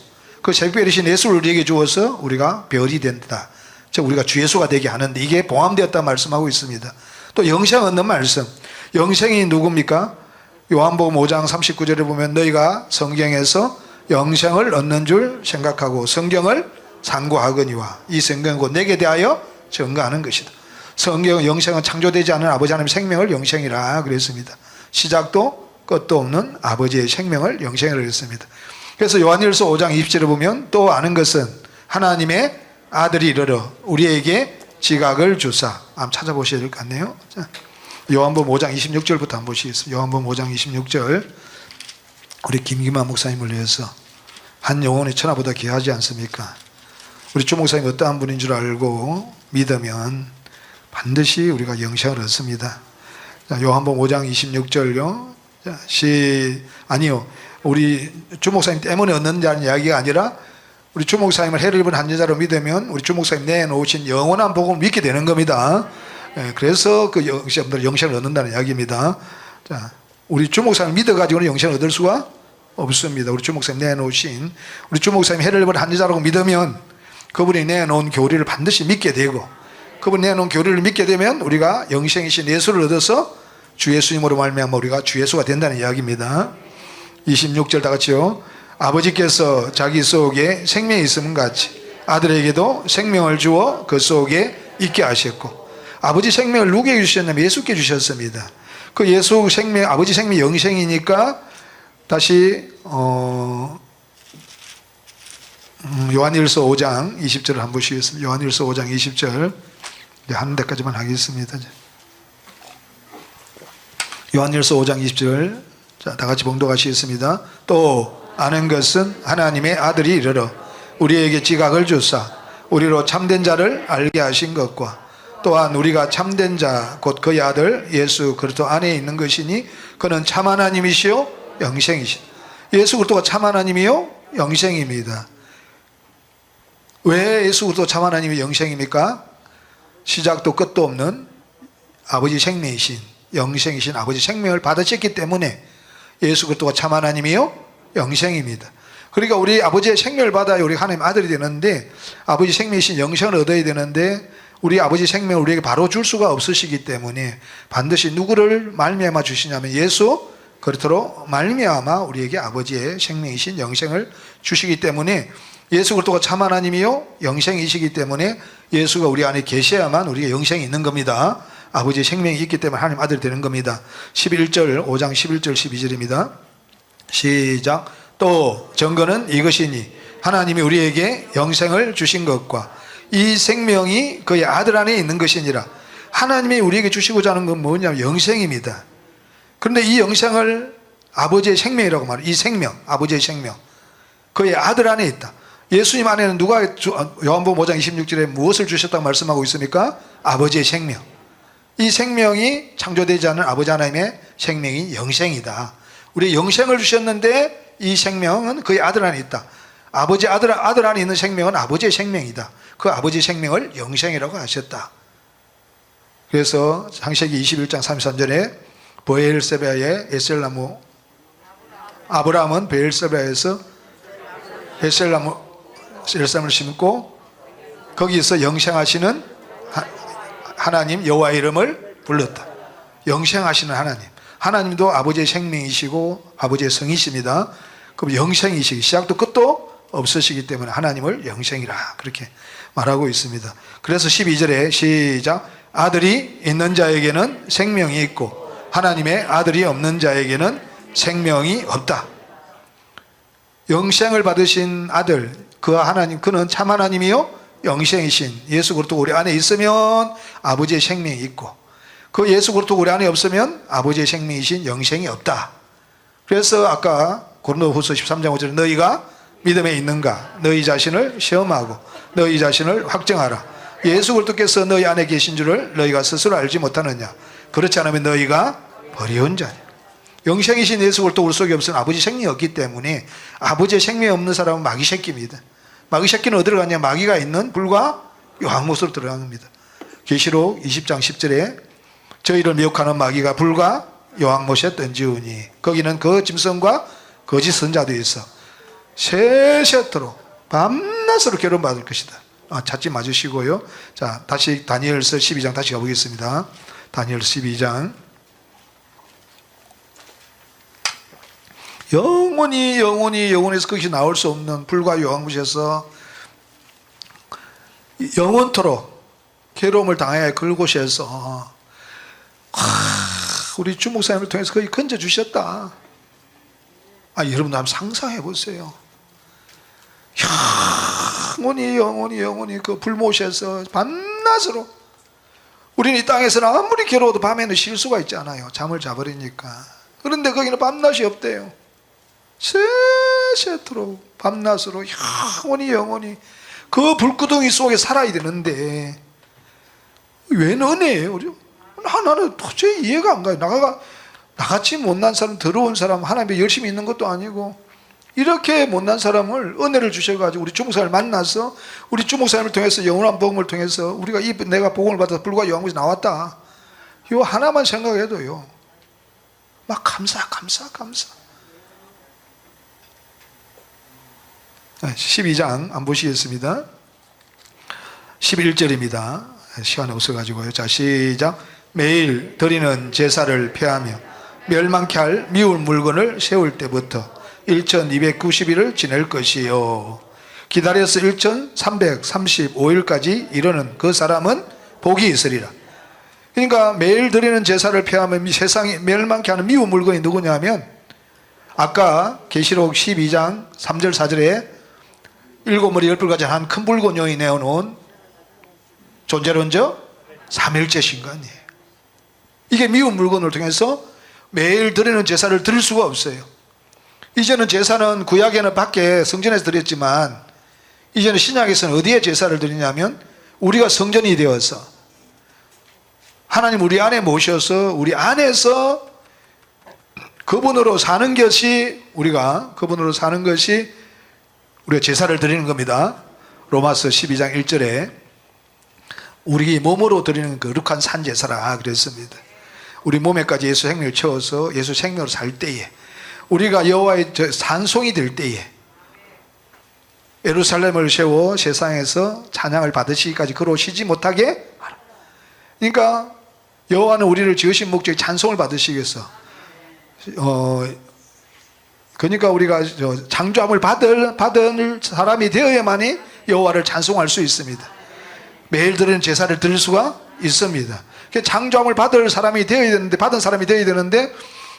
Speaker 1: 그 색별이신 예수를 우리에게 주어서 우리가 별이 된다, 즉 우리가 주 예수가 되게 하는데, 이게 봉함되었다 말씀하고 있습니다. 또 영생 얻는 말씀. 영생이 누굽니까? 요한복음 5장 39절에 보면 너희가 성경에서 영생을 얻는 줄 생각하고 성경을 상고하거니와 이 성경은 곧 내게 대하여 증거하는 것이다. 성경은, 영생은 창조되지 않은 아버지 하나님의 생명을 영생이라 그랬습니다. 시작도 끝도 없는 아버지의 생명을 영생이라 그랬습니다. 그래서 요한일서 5장 20절에 보면 또 아는 것은 하나님의 아들이 이르러 우리에게 지각을 주사. 한번 찾아보셔야 될 것 같네요. 자, 요한복음 5장 26절부터 한번 보시겠습니다. 요한복음 5장 26절. 우리 김기만 목사님을 위해서 한 영혼이 천하보다 귀하지 않습니까? 우리 주 목사님 어떠한 분인 줄 알고 믿으면 반드시 우리가 영생을 얻습니다. 자, 요한복음 5장 26절요. 자, 아니요. 우리 주 목사님 때문에 얻는다는 이야기가 아니라 우리 주 목사님을 해를 입은 한 여자로 믿으면 우리 주 목사님 내놓으신 영원한 복음을 믿게 되는 겁니다. 그래서 그 영생을 얻는다는 이야기입니다. 자, 우리 주 목사님을 믿어가지고는 영생을 얻을 수가 없습니다. 우리 주 목사님 내놓으신, 우리 주 목사님 해를 입은 한 여자라고 믿으면 그분이 내놓은 교리를 반드시 믿게 되고, 그분이 내놓은 교리를 믿게 되면 우리가 영생이신 예수를 얻어서 주 예수님으로 말미암아 우리가 주 예수가 된다는 이야기입니다. 26절 다 같이요. 아버지께서 자기 속에 생명이 있음 같이 아들에게도 생명을 주어 그 속에 있게 하셨고, 아버지 생명을 누구에게 주셨냐면 예수께 주셨습니다. 그 예수 생명, 아버지 생명이 영생이니까 다시 요한일서 5장 20절을 한번 보시겠습니다. 요한일서 5장 20절 하는 데까지만 하겠습니다. 요한일서 5장 20절. 자, 다 같이 봉독하시겠습니다. 또 아는 것은 하나님의 아들이 이르러 우리에게 지각을 주사 우리로 참된 자를 알게 하신 것과, 또한 우리가 참된 자 곧 그의 아들 예수 그리스도 안에 있는 것이니 그는 참 하나님이시요 영생이시다. 예수 그리스도가 참 하나님이요 영생입니다. 왜 예수 그리스도 참 하나님이 영생입니까? 시작도 끝도 없는 아버지 생명이신 영생이신 아버지 생명을 받으셨기 때문에 예수 그리스도가 참 하나님이요 영생입니다. 그러니까 우리 아버지의 생명을 받아야 우리 하나님 아들이 되는데, 아버지 생명이신 영생을 얻어야 되는데 우리 아버지 생명을 우리에게 바로 줄 수가 없으시기 때문에 반드시 누구를 말미암아 주시냐면 예수 그리스도로 말미암아 우리에게 아버지의 생명이신 영생을 주시기 때문에, 예수 그리스도가 참 하나님이요 영생이시기 때문에 예수가 우리 안에 계셔야만 우리가 영생이 있는 겁니다. 아버지의 생명이 있기 때문에 하나님 아들이 되는 겁니다. 11절 5장 11절 12절입니다. 시작. 또 증거는 이것이니 하나님이 우리에게 영생을 주신 것과 이 생명이 그의 아들 안에 있는 것이니라. 하나님이 우리에게 주시고자 하는 건 뭐냐면 영생입니다. 그런데 이 영생을 아버지의 생명이라고 말해요. 이 생명, 아버지의 생명 그의 아들 안에 있다. 예수님 안에는 누가 요한복음 5장 26절에 무엇을 주셨다고 말씀하고 있습니까? 아버지의 생명. 이 생명이 창조되지 않은 아버지 하나님의 생명이 영생이다. 우리 영생을 주셨는데 이 생명은 그의 아들 안에 있다. 아버지 아들 안에 있는 생명은 아버지의 생명이다. 그 아버지의 생명을 영생이라고 하셨다. 그래서 창세기 21장 33절에 브엘세바의 에셀나무, 아브라함은 브엘세바에서 에셀나무를 심고 거기서 영생하시는 하나님 여호와의 이름을 불렀다. 영생하시는 하나님, 하나님도 아버지의 생명이시고 아버지의 성이십니다. 그럼 영생이시기, 시작도 끝도 없으시기 때문에 하나님을 영생이라 그렇게 말하고 있습니다. 그래서 12절에 시작, 아들이 있는 자에게는 생명이 있고 하나님의 아들이 없는 자에게는 생명이 없다. 영생을 받으신 아들, 그 하나님, 그는 참 하나님이요 영생이신 예수 그리스도 우리 안에 있으면 아버지의 생명이 있고, 그 예수 그리스도 우리 안에 없으면 아버지의 생명이신 영생이 없다. 그래서 아까 고린도후서 13장 5절에 너희가 믿음에 있는가 너희 자신을 시험하고 너희 자신을 확정하라. 예수 그리스도께서 너희 안에 계신 줄을 너희가 스스로 알지 못하느냐. 그렇지 않으면 너희가 버리운 자냐. 영생이신 예수 그리스도 우리 속에 없으면 아버지 생명이 없기 때문에 아버지의 생명이 없는 사람은 마귀 새끼입니다. 마귀 새끼는 어디로 가냐? 마귀가 있는 불과 요한못으로 들어갑니다. 계시록 20장 10절에 저희를 미혹하는 마귀가 불과 요한못에 던지우니 거기는 그 짐승과 거짓 선자도 있어 세세토록 밤낮으로 괴로움받을 것이다. 찾지 마주시고요. 자, 다시 다니엘서 12장 다시 가보겠습니다. 다니엘서 12장. 영원해서 그것이 나올 수 없는 불과 요한못에서 영원토록 괴로움을 당해야 할 그곳에서 우리 주 목사님을 통해서 거기 건져주셨다. 여러분도 한번 상상해 보세요. 영원히 그 불못에서 밤낮으로, 우리는 이 땅에서는 아무리 괴로워도 밤에는 쉴 수가 있지 않아요. 잠을 자버리니까. 그런데 거기는 밤낮이 없대요. 세세토록 밤낮으로 영원히 그 불구덩이 속에 살아야 되는데 왜 은혜예요? 나는 도저히 이해가 안 가요. 나같이 못난 사람, 더러운 사람, 하나님께 열심히 있는 것도 아니고 이렇게 못난 사람을 은혜를 주셔가지고 우리 주목사님을 만나서 우리 주목사님을 통해서 영원한 복음을 통해서 우리가 내가 복음을 받아서 불과 요한못이 나왔다. 이 하나만 생각해도요 막 감사. 12장 안 보시겠습니다. 11절입니다. 시간이 없어가지고요. 자, 시작. 매일 드리는 제사를 폐하며 멸망케 할 미울 물건을 세울 때부터 1290일을 지낼 것이요 기다려서 1335일까지 이르는 그 사람은 복이 있으리라. 그러니까 매일 드리는 제사를 폐하면 세상에 멸망케 하는 미운 물건이 누구냐면 아까 계시록 12장 3절 4절에 7머리 10뿔 가진 한 큰 붉은 용이 내어놓은 존재론적 삼일째 신간이에요. 이게 미운 물건을 통해서 매일 드리는 제사를 드릴 수가 없어요. 이제는 제사는 구약에는 밖에 성전에서 드렸지만 이제는 신약에서는 어디에 제사를 드리냐면 우리가 성전이 되어서 하나님 우리 안에 모셔서 우리 안에서 그분으로 사는 것이 우리가 제사를 드리는 겁니다. 로마서 12장 1절에 우리 몸으로 드리는 거룩한 산제사라 그랬습니다. 우리 몸에까지 예수 생명을 채워서 예수 생명으로 살 때에 우리가 여호와의 산송이 될 때에 예루살렘을 세워 세상에서 찬양을 받으시기까지 걸어오시지 못하게 하라. 그러니까 여호와는 우리를 지으신 목적이 찬송을 받으시기 위해서 그러니까 우리가 창조함을 받은 사람이 되어야만이 여호와를 찬송할 수 있습니다. 매일 드리는 제사를 드릴 수가 있습니다. 창조함을 받은 사람이 되어야 되는데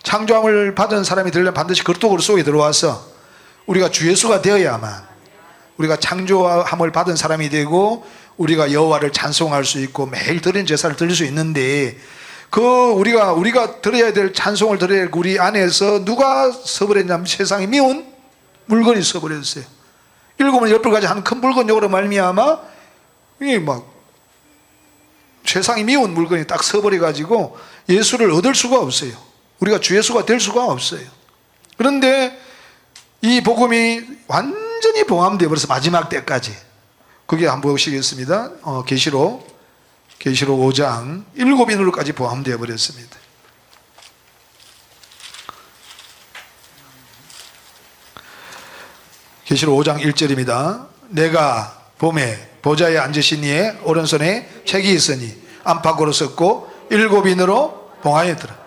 Speaker 1: 창조함을 받은 사람이 되려면 반드시 그리스도 속에 들어와서 우리가 주 예수가 되어야만 우리가 창조함을 받은 사람이 되고 우리가 여호와를 찬송할 수 있고 매일 드리는 제사를 드릴 수 있는데 우리가 드려야 될 찬송을 드려야 될 우리 안에서 누가 서버렸냐면 세상에 미운 물건이 서버렸어요. 7 일곱은 열불까지 한 큰 물건용으로 말미암아 이 막 세상이 미운 물건이 딱 서버려 가지고 예수를 얻을 수가 없어요. 우리가 주 예수가 될 수가 없어요. 그런데 이 복음이 완전히 봉함되어 버려서 마지막 때까지, 그게 한번 보시겠습니다. 계시록 5장 7인으로까지 봉함되어 버렸습니다. 계시록 5장 1절입니다. 내가 봄에 보좌에 앉으신 이의 오른손에 책이 있으니 안팎으로 썼고 7인으로 봉하였더라.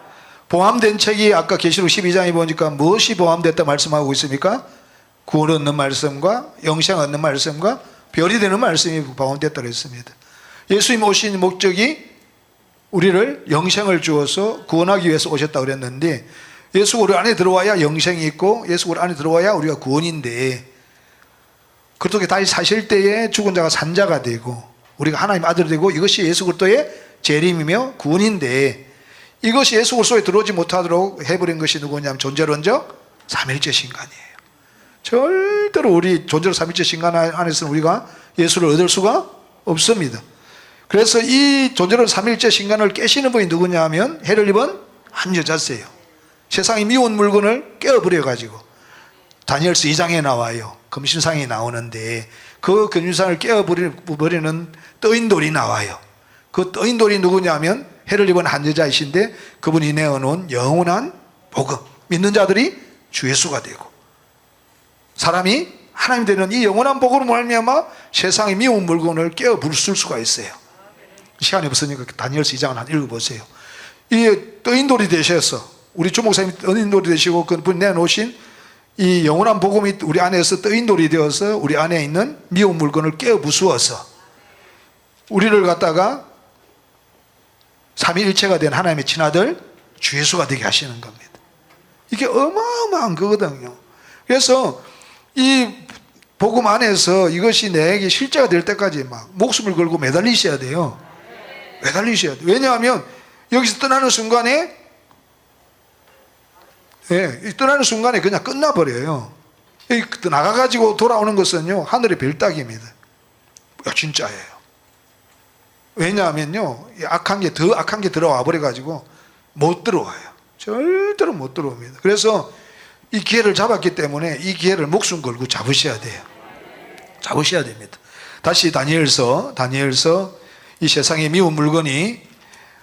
Speaker 1: 봉함된 책이 아까 계시록 12장에 보니까 무엇이 봉함됐다 말씀하고 있습니까? 구원 얻는 말씀과 영생 얻는 말씀과 별이 되는 말씀이 봉함됐다고 했습니다. 예수님 오신 목적이 우리를 영생을 주어서 구원하기 위해서 오셨다고 그랬는데, 예수가 우리 안에 들어와야 영생이 있고 예수가 우리 안에 들어와야 우리가 구원인데, 그렇게 다시 사실 때에 죽은 자가 산 자가 되고 우리가 하나님 아들 되고, 이것이 예수 그리스도의 재림이며 구원인데, 이것이 예수 그리스도에 들어오지 못하도록 해버린 것이 누구냐면 존재론적 삼일째 신간이에요. 절대로 우리 존재론 삼일째 신간 안에서는 우리가 예수를 얻을 수가 없습니다. 그래서 이 존재론 삼일째 신간을 깨시는 분이 누구냐면 해를 입은 한 여자세요. 세상이 미운 물건을 깨어버려 가지고 다니엘서 2장에 나와요. 금신상이 나오는데 그 금신상을 깨어버리는 떠인돌이 나와요. 그 떠인돌이 누구냐면 해를 입은 한 여자이신데, 그분이 내어놓은 영원한 복음, 믿는 자들이 주 예수가 되고 사람이 하나님 되는 이 영원한 복음으로 말미암아 세상의 미운 물건을 깨어 부술 수가 있어요. 시간이 없으니까 다니엘서 2장을 한 읽어보세요. 이 떠인돌이 되셔서, 우리 주목사님이 떠인돌이 되시고 그분 내놓으신 이 영원한 복음이 우리 안에서 떠인돌이 되어서 우리 안에 있는 미운 물건을 깨어 부수어서 우리를 갖다가 삼위일체가 된 하나님의 친아들 주 예수가 되게 하시는 겁니다. 이게 어마어마한 거거든요. 그래서 이 복음 안에서 이것이 내게 실제가 될 때까지 막 목숨을 걸고 매달리셔야 돼요. 매달리셔야 돼요. 왜냐하면 여기서 떠나는 순간에, 떠나는 순간에 그냥 끝나버려요. 나가가지고 돌아오는 것은요, 하늘의 별따기입니다. 진짜예요. 왜냐하면요, 더 악한 게 들어와 버려가지고 못 들어와요. 절대로 못 들어옵니다. 그래서 이 기회를 잡았기 때문에 이 기회를 목숨 걸고 잡으셔야 돼요. 잡으셔야 됩니다. 다시 다니엘서 이 세상의 미운 물건이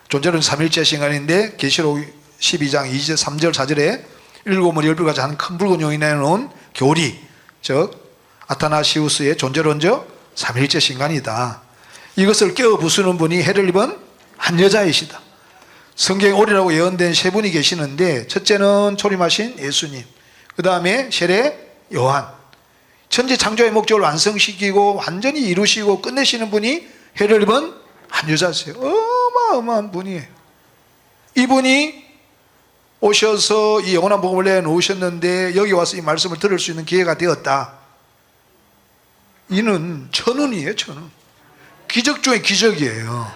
Speaker 1: 존재론 삼일째 신간인데, 계시록 12장 2절 3절 4절에 일곱머리 열불같이 한 큰 붉은 내놓은 교리, 즉 아타나시우스의 존재론적 삼일째 신간이다. 이것을 깨어 부수는 분이 해를 입은 한 여자이시다. 성경에 오리라고 예언된 세 분이 계시는데, 첫째는 초림하신 예수님, 그 다음에 세례 요한. 천지 창조의 목적을 완성시키고 완전히 이루시고 끝내시는 분이 해를 입은 한 여자세요. 어마어마한 분이에요. 이분이 오셔서 이 영원한 복음을 내놓으셨는데 여기 와서 이 말씀을 들을 수 있는 기회가 되었다. 이는 천운이에요. 천운. 기적 중에 기적이에요.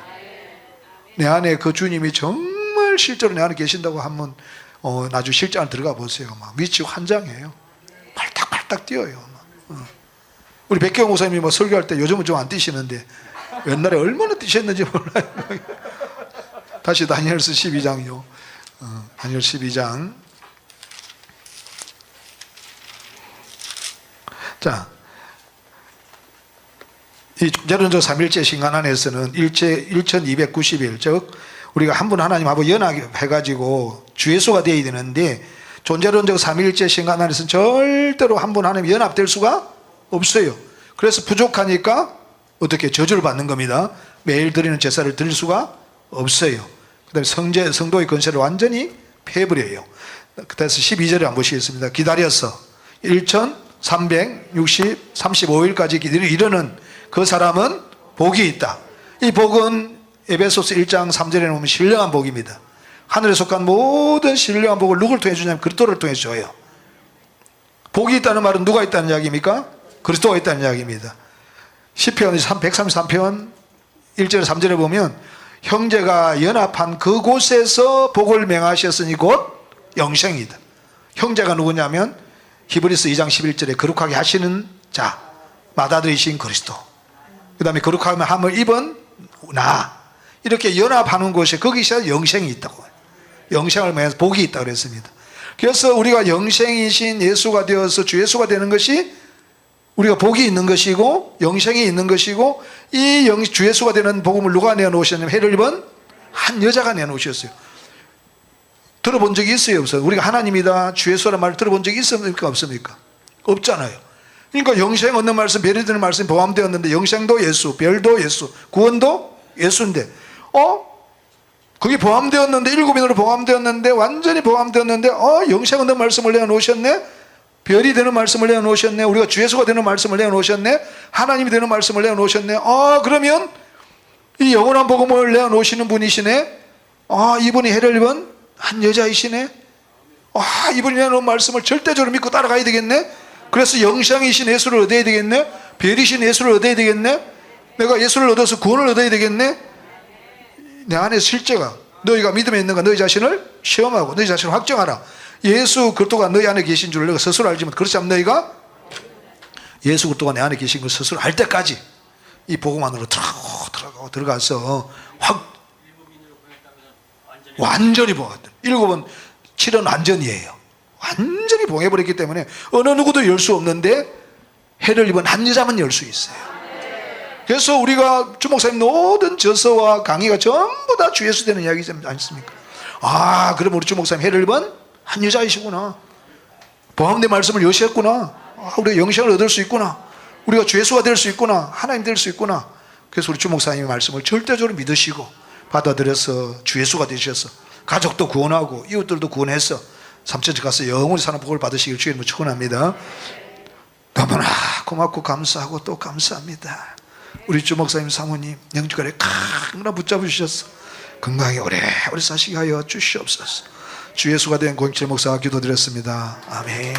Speaker 1: 내 안에 그 주님이 정말 실제로 내 안에 계신다고 한번 나중에 실장을 들어가 보세요. 막 미치고 환장해요. 팔딱팔딱 뛰어요. 우리 백경 목사님이 뭐 설교할 때 요즘은 좀 안 뛰시는데 옛날에 얼마나 뛰셨는지 몰라요. 다시 다니엘서 12장이요. 다니엘 12장. 자, 이 존재론적 삼일째 신간 안에서는 1290일, 즉 우리가 한 분 하나님하고 연합해가지고 주 예수가 되어야 되는데, 존재론적 삼일째 신간 안에서는 절대로 한 분 하나님 연합될 수가 없어요. 그래서 부족하니까 어떻게 저주를 받는 겁니다. 매일 드리는 제사를 드릴 수가 없어요. 그 다음에 성도의 권세를 완전히 패버려요. 그래서 12절에 한번 보시겠습니다. 기다려서 1335일까지 이르는 그 사람은 복이 있다. 이 복은 에베소서 1장 3절에 보면 신령한 복입니다. 하늘에 속한 모든 신령한 복을 누굴 통해 주냐면 그리스도를 통해 줘요. 복이 있다는 말은 누가 있다는 이야기입니까? 그리스도가 있다는 이야기입니다. 시편 133편 1절 3절에 보면 형제가 연합한 그곳에서 복을 맹하셨으니 곧 영생이다. 형제가 누구냐면 히브리서 2장 11절에 거룩하게 하시는 자, 맏아들이신 그리스도, 그 다음에 거룩함을 입은 나, 이렇게 연합하는 곳에 거기서 영생이 있다고, 영생을 통해서 복이 있다고 그랬습니다. 그래서 우리가 영생이신 예수가 되어서 주 예수가 되는 것이 우리가 복이 있는 것이고 영생이 있는 것이고, 이 주 예수가 되는 복음을 누가 내놓으셨냐면 해를 입은 한 여자가 내놓으셨어요. 들어본 적이 있어요, 없어요? 우리가 하나님이다 주 예수라는 말을 들어본 적이 있습니까, 없습니까? 없잖아요. 그러니까 영생 얻는 말씀, 별이 되는 말씀이 포함되었는데, 영생도 예수, 별도 예수, 구원도 예수인데, 그게 포함되었는데, 일곱인으로 포함되었는데, 완전히 포함되었는데, 영생 얻는 말씀을 내어놓으셨네, 별이 되는 말씀을 내어놓으셨네, 우리가 주 예수가 되는 말씀을 내어놓으셨네, 하나님이 되는 말씀을 내어놓으셨네. 그러면 이 영원한 복음을 내어놓으시는 분이시네. 이분이 해를 입은 한 여자이시네. 이분이 내놓은 말씀을 절대적으로 믿고 따라가야 되겠네. 그래서 영생이신 예수를 얻어야 되겠네. 별이신 예수를 얻어야 되겠네. 내가 예수를 얻어서 구원을 얻어야 되겠네. 내 안에 실제가, 너희가 믿음에 있는가 너희 자신을 시험하고 너희 자신을 확정하라. 예수 그리스도가 너희 안에 계신 줄 너희가 스스로 알지만, 그렇지 않으면 너희가 예수 그리스도가 내 안에 계신 걸 스스로 알 때까지 이 복음 안으로 들어가서 완전히 봉했다. 7은 7은 완전이에요. 완전히 봉해버렸기 때문에 어느 누구도 열 수 없는데, 해를 입은 한 여자만 열 수 있어요. 그래서 우리가 주목사님 모든 저서와 강의가 전부 다 주 예수 되는 이야기지 않습니까? 그럼 우리 주목사님 해를 입은 한 여자이시구나, 봉함된 말씀을 여셨구나, 우리가 영생을 얻을 수 있구나, 우리가 주 예수가 될 수 있구나, 하나님 될 수 있구나. 그래서 우리 주목사님의 말씀을 절대적으로 믿으시고 받아들여서 주 예수가 되셔서 가족도 구원하고 이웃들도 구원해서 삼천지 가서 영원히 사는 복을 받으시길 주의 이름으로 축원합니다. 너무나 고맙고 감사하고 또 감사합니다. 우리 주목사님 사모님 영주간에 강나 붙잡으셔서 건강히 오래오래 사시게 하여 주시옵소서. 주 예수가 된 고영철 목사가 기도드렸습니다. 아멘.